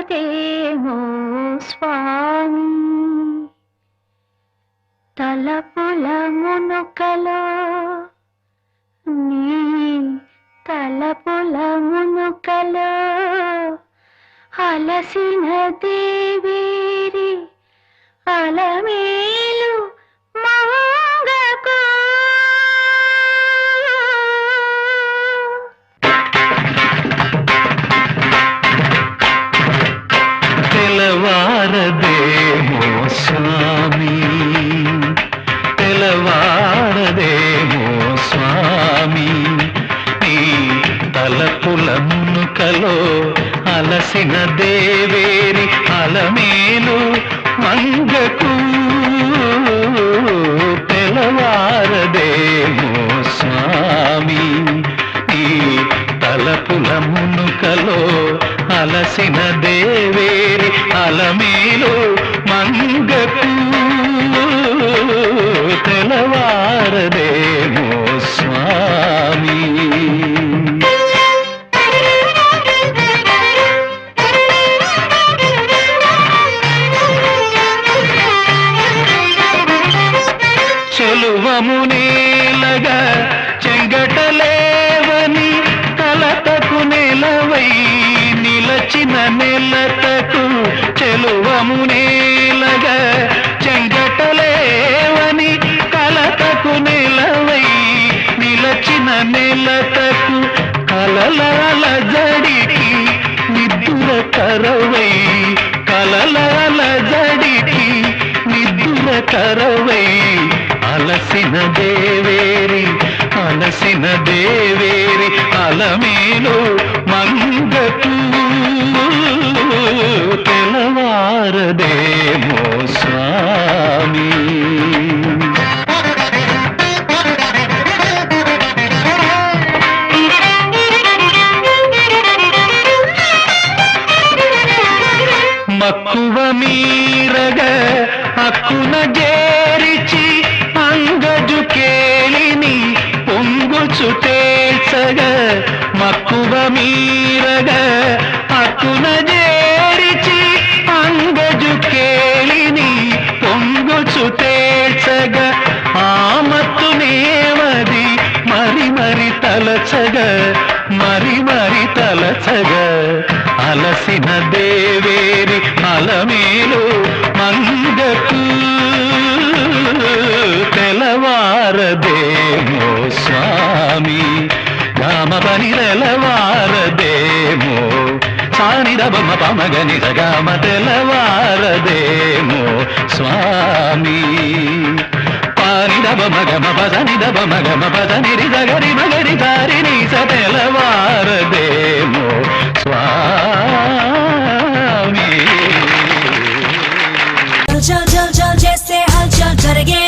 తెలవారదేమో స్వామి తలపుల మునుకలో నీ తలపుల మునుకలో అలసిన దేవేరి అలమేలు మంగకు తెలవారదేమో స్వామి తెలవారదేమో స్వామి నీ తలపుల మునుకలో అలసిన దేవేరి అలమేలు మంగకు తెలవారదేమో స్వామి నీ తలపుల మునుకలో అలసిన దేవేరి అలమేలు మంగకు తెలవారదేమో స్వామి చెలువమునేలగా చెంగటలేవని కలతకు నెలవై నిలచిన నెలతకు చెలువమునేలగా చెంగటలేవని కలతకు నెలవై నిలచిన నెలతకు కలలాల జడికి నిద్దుల కరవై కలలాల జడికి నిద్దుల కరవై అలసిన దేవేరి అలమేలు మంగకు తెలవారదేమో స్వామి మక్కువ మీరగా అక్కున జేరిచి అంగజు కేళిని పొంగుచు తేల్చగా మక్కువ మీరగా అక్కున జేరిచి అంగజు కేళిని పొంగుచు తేల్చగా ఆమత్తునేవది మరి తలచగా మరి తలచగా అలసిన దేవేరి అలమేలు మంగకు తెలవారదేమో స్వామి గామ పని తెలవారదేమో సాని రబమ పమగని సగామ తెలవారదేమో స్వామి పాని దబ మగమ పదని దబ మగమ పదని రిజగరి మగరి దారిని స తెలవారదేమో స్వామి చల్ చల్ చల్ చేస్తే హల్చల్ జరిగే